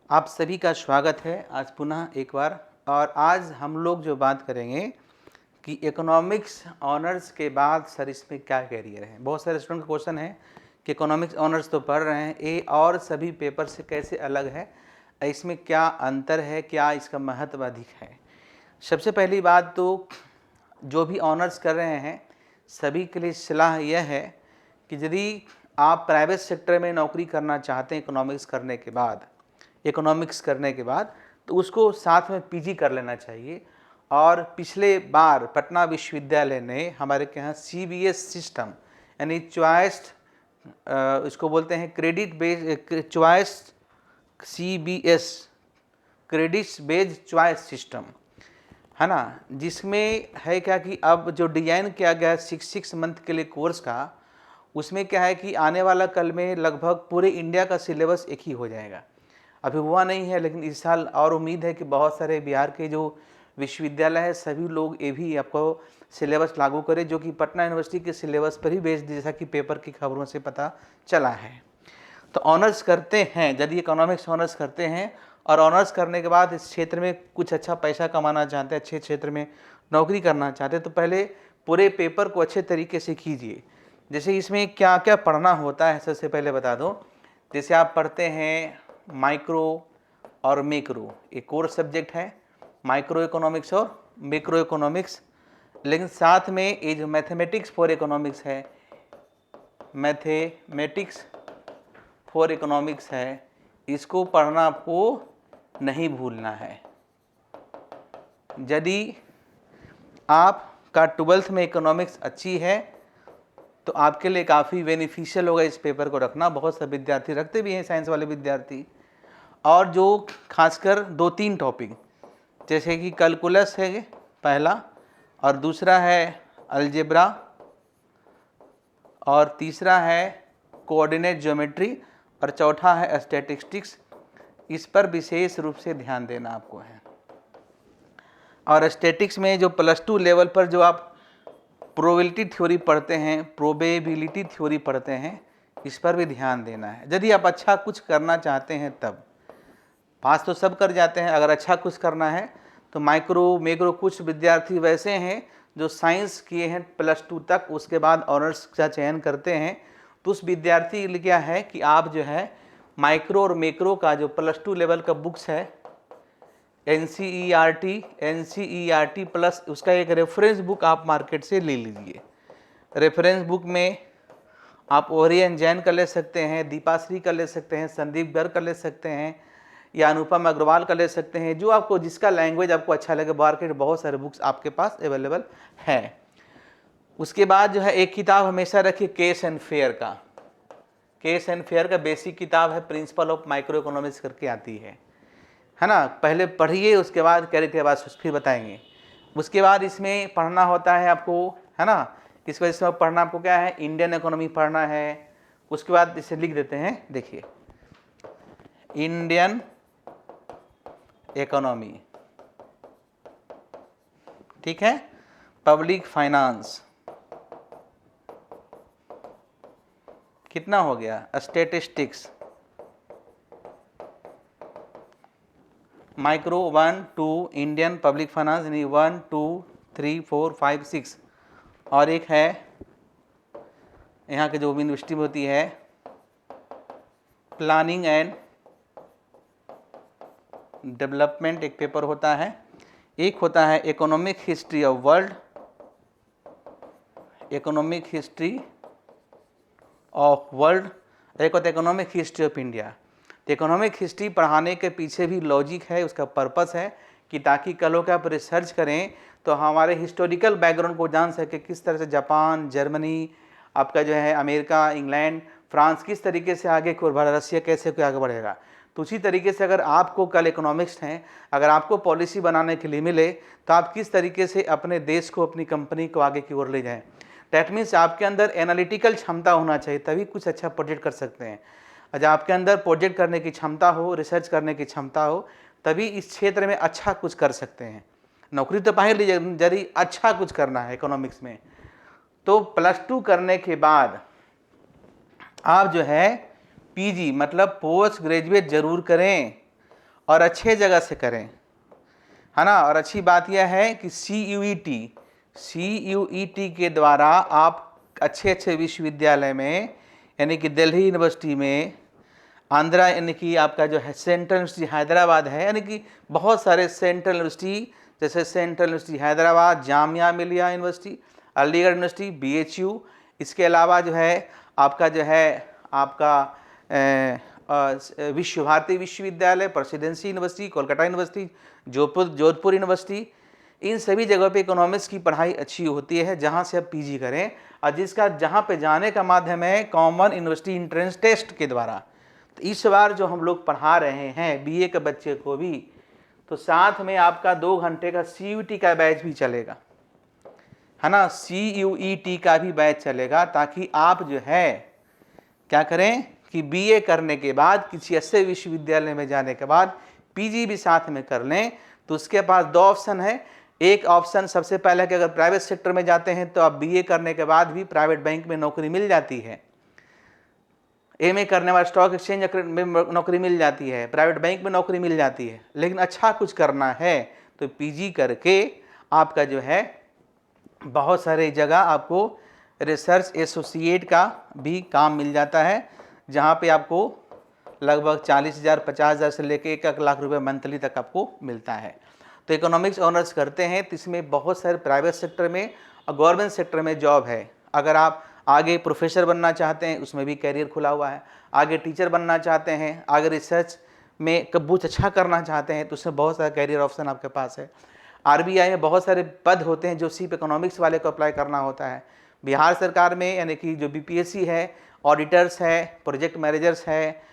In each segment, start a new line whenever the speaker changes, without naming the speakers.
आप सभी का स्वागत है आज पुनः एक बार। और आज हम लोग जो बात करेंगे कि इकोनॉमिक्स ऑनर्स के बाद सर इसमें क्या कैरियर है। बहुत सारे स्टूडेंट का क्वेश्चन है कि इकोनॉमिक्स ऑनर्स तो पढ़ रहे हैं, ये और सभी पेपर से कैसे अलग है, इसमें क्या अंतर है, क्या इसका महत्व अधिक है। सबसे पहली बात तो जो भी ऑनर्स कर रहे हैं सभी के लिए सलाह यह है कि यदि आप प्राइवेट सेक्टर में नौकरी करना चाहते हैं इकोनॉमिक्स करने के बाद तो उसको साथ में पीजी कर लेना चाहिए। और पिछले बार पटना विश्वविद्यालय ने हमारे के यहाँ सीबीएस सिस्टम यानी चॉइस, इसको बोलते हैं credit based choice, CBS credits based choice system है ना, जिसमें है क्या कि अब जो डिजाइन किया गया है 6 मंथ के लिए कोर्स का, उसमें क्या है कि आने वाला कल में लगभग पूरे इंडिया का सिलेबस एक ही हो जाएगा। अभी हुआ नहीं है लेकिन इस साल और उम्मीद है कि बहुत सारे बिहार के जो विश्वविद्यालय है सभी लोग ये भी आपको सिलेबस लागू करें, जो कि पटना यूनिवर्सिटी के सिलेबस पर ही बेस्ड, जैसा कि पेपर की खबरों से पता चला है। तो ऑनर्स करते हैं, यदि इकोनॉमिक्स ऑनर्स करते हैं और ऑनर्स करने के बाद इस क्षेत्र में कुछ अच्छा पैसा कमाना चाहते हैं, अच्छे क्षेत्र में नौकरी करना चाहते हैं, तो पहले पूरे पेपर को अच्छे तरीके से कीजिए। जैसे इसमें क्या क्या पढ़ना होता है सबसे पहले बता दो। जैसे आप पढ़ते हैं माइक्रो और मैक्रो, एक कोर सब्जेक्ट है माइक्रो इकोनॉमिक्स और मैक्रो इकोनॉमिक्स, लेकिन साथ में ये जो मैथमेटिक्स फॉर इकोनॉमिक्स है, मैथमेटिक्स फॉर इकोनॉमिक्स है, इसको पढ़ना आपको नहीं भूलना है। यदि आपका 12th में इकोनॉमिक्स अच्छी है तो आपके लिए काफ़ी बेनिफिशियल होगा इस पेपर को रखना। बहुत से विद्यार्थी रखते भी हैं, साइंस वाले विद्यार्थी, और जो खासकर 2-3 टॉपिक जैसे कि कैलकुलस है पहला, और दूसरा है अलजेब्रा, और तीसरा है कोऑर्डिनेट ज्योमेट्री, और चौथा है स्टैटिस्टिक्स, इस पर विशेष रूप से ध्यान देना आपको है। और स्टैटिक्स में जो +2 लेवल पर जो आप प्रोबेबिलिटी थ्योरी पढ़ते हैं, इस पर भी ध्यान देना है। यदि आप अच्छा कुछ करना चाहते हैं तब, पास तो सब कर जाते हैं, अगर अच्छा कुछ करना है तो माइक्रो मैक्रो, कुछ विद्यार्थी वैसे हैं जो साइंस किए हैं +2 तक, उसके बाद ऑनर्स का चयन करते हैं, तो उस विद्यार्थी के लिए क्या है कि आप जो है माइक्रो और मैक्रो का जो +2 लेवल का बुक्स है एनसीईआरटी प्लस उसका एक रेफरेंस बुक आप मार्केट से ले लीजिए। रेफरेंस बुक में आप ओरियन जैन का ले सकते हैं, दीपाश्री का ले सकते हैं, संदीप गर्ग का ले सकते हैं, या अनुपम अग्रवाल का ले सकते हैं, जो आपको जिसका लैंग्वेज आपको अच्छा लगे। मार्केट बहुत सारे बुक्स आपके पास अवेलेबल है। उसके बाद जो है एक किताब हमेशा रखिए केस एंड फेयर का बेसिक किताब है, प्रिंसिपल ऑफ माइक्रो इकोनॉमिक्स करके आती है ना। पहले पढ़िए, उसके बाद कैरेक्टर के बाद फिर बताएंगे। उसके बाद इसमें पढ़ना होता है आपको, है ना, इस वजह से पढ़ना आपको क्या है, इंडियन इकोनॉमी पढ़ना है। उसके बाद इसे लिख देते हैं, देखिए इंडियन इकोनॉमी, ठीक है, पब्लिक फाइनेंस, कितना हो गया, statistics, micro 1 2, Indian public finance यानी 1 2 3 4 5 6, और एक है यहाँ के जो यूनिवर्सिटी में होती है प्लानिंग एंड डेवलपमेंट, एक पेपर होता है। एक होता है इकोनॉमिक हिस्ट्री ऑफ वर्ल्ड, एक होता है इकोनॉमिक हिस्ट्री ऑफ इंडिया। तो इकोनॉमिक हिस्ट्री पढ़ाने के पीछे भी लॉजिक है, उसका पर्पस है कि ताकि कल को आप रिसर्च करें तो हमारे हिस्टोरिकल बैकग्राउंड को जान सके, किस तरह से जापान, जर्मनी, आपका जो है अमेरिका, इंग्लैंड, फ्रांस किस तरीके से आगे को बढ़ा, रशिया कैसे कोई आगे बढ़ेगा। तो उसी तरीके से अगर आपको कल इकोनॉमिक्स हैं, अगर आपको पॉलिसी बनाने के लिए मिले तो आप किस तरीके से अपने देश को, अपनी कंपनी को आगे की ओर ले जाएं। डैट मीन्स आपके अंदर एनालिटिकल क्षमता होना चाहिए, तभी कुछ अच्छा प्रोजेक्ट कर सकते हैं। जब आपके अंदर प्रोजेक्ट करने की क्षमता हो, रिसर्च करने की क्षमता हो, तभी इस क्षेत्र में अच्छा कुछ कर सकते हैं। नौकरी तो पा लीजिए, यदि अच्छा कुछ करना है इकोनॉमिक्स में तो +2 करने के बाद आप जो है पीजी मतलब पोस्ट ग्रेजुएट जरूर करें। और अच्छे जगह से करें, है ना। और अच्छी बात यह है कि CUET के द्वारा आप अच्छे अच्छे विश्वविद्यालय में, यानी कि दिल्ली यूनिवर्सिटी में, आंध्रा यानी कि आपका जो है सेंट्रल यूनिवर्सिटी हैदराबाद है, यानी कि बहुत सारे सेंट्रल यूनिवर्सिटी, जैसे central university Hyderabad, Jamia Millia university, Aligarh university, BHU, इसके अलावा जो है आपका विश्व भारती विश्वविद्यालय, presidency university, Kolkata university, Jodhpur university, इन सभी जगहों पे इकोनॉमिक्स की पढ़ाई अच्छी होती है, जहाँ से आप PG करें, और जिसका जहाँ पे जाने का माध्यम है कॉमन यूनिवर्सिटी एंट्रेंस टेस्ट के द्वारा। तो इस बार जो हम लोग पढ़ा रहे हैं BA के बच्चे को भी, तो साथ में आपका 2 घंटे का CUET का बैच भी चलेगा, है ना। CUET का भी बैच चलेगा, ताकि आप जो है क्या करें कि BA करने के बाद किसी ऐसे विश्वविद्यालय में जाने के बाद PG भी साथ में कर लें। तो उसके पास 2 ऑप्शन है। एक ऑप्शन सबसे पहले कि अगर प्राइवेट सेक्टर में जाते हैं तो आप BA करने के बाद भी प्राइवेट बैंक में नौकरी मिल जाती है, MA करने वाले स्टॉक एक्सचेंज में नौकरी मिल जाती है, प्राइवेट बैंक में नौकरी मिल जाती है। लेकिन अच्छा कुछ करना है तो PG करके आपका जो है बहुत सारे जगह आपको रिसर्च एसोसिएट का भी काम मिल जाता है, जहाँ पे आपको लगभग 40,000 50,000 से लेके 1 लाख रुपए मंथली तक आपको मिलता है। तो इकोनॉमिक्स ऑनर्स करते हैं तो इसमें बहुत सारे प्राइवेट सेक्टर में और गवर्नमेंट सेक्टर में जॉब है। अगर आप आगे प्रोफेसर बनना चाहते हैं उसमें भी कैरियर खुला हुआ है, आगे टीचर बनना चाहते हैं, आगे रिसर्च में कुछ अच्छा करना चाहते हैं तो उसमें बहुत सारा कैरियर ऑप्शन आपके पास है। RBI में बहुत सारे पद होते हैं जो सिर्फ इकोनॉमिक्स वाले को अप्लाई करना होता है। बिहार सरकार में यानी कि जो BPSC है, ऑडिटर्स है, प्रोजेक्ट मैनेजर्स है,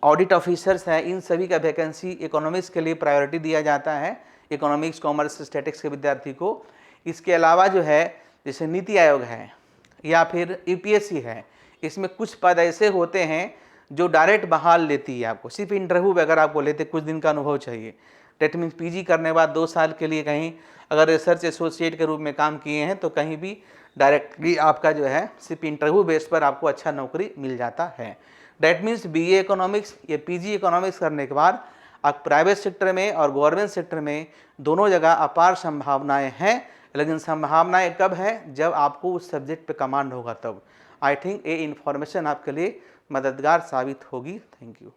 ऑडिट ऑफिसर्स है, इन सभी का वैकेंसी इकोनॉमिक्स के लिए प्रायोरिटी दिया जाता है, इकोनॉमिक्स, कॉमर्स, स्टैटिक्स के विद्यार्थी को। इसके अलावा जो है जैसे नीति आयोग है या फिर UPSC है, इसमें कुछ पद ऐसे होते हैं जो डायरेक्ट बहाल लेती है आपको, सिर्फ इंटरव्यू अगर आपको लेते कुछ दिन का अनुभव चाहिए। डेट मीन्स PG करने के बाद 2 साल के लिए कहीं अगर रिसर्च एसोसिएट के रूप में काम किए हैं तो कहीं भी डायरेक्टली आपका जो है सिर्फ इंटरव्यू बेस पर आपको अच्छा नौकरी मिल जाता है। डेट मीन्स BA इकोनॉमिक्स या PG इकोनॉमिक्स करने के बाद आप प्राइवेट सेक्टर में और गवर्नमेंट सेक्टर में दोनों जगह अपार संभावनाएं हैं। लेकिन संभावनाएं कब है? जब आपको उस सब्जेक्ट पे कमांड होगा तब। आई थिंक ये इन्फॉर्मेशन आपके लिए मददगार साबित होगी। Thank you.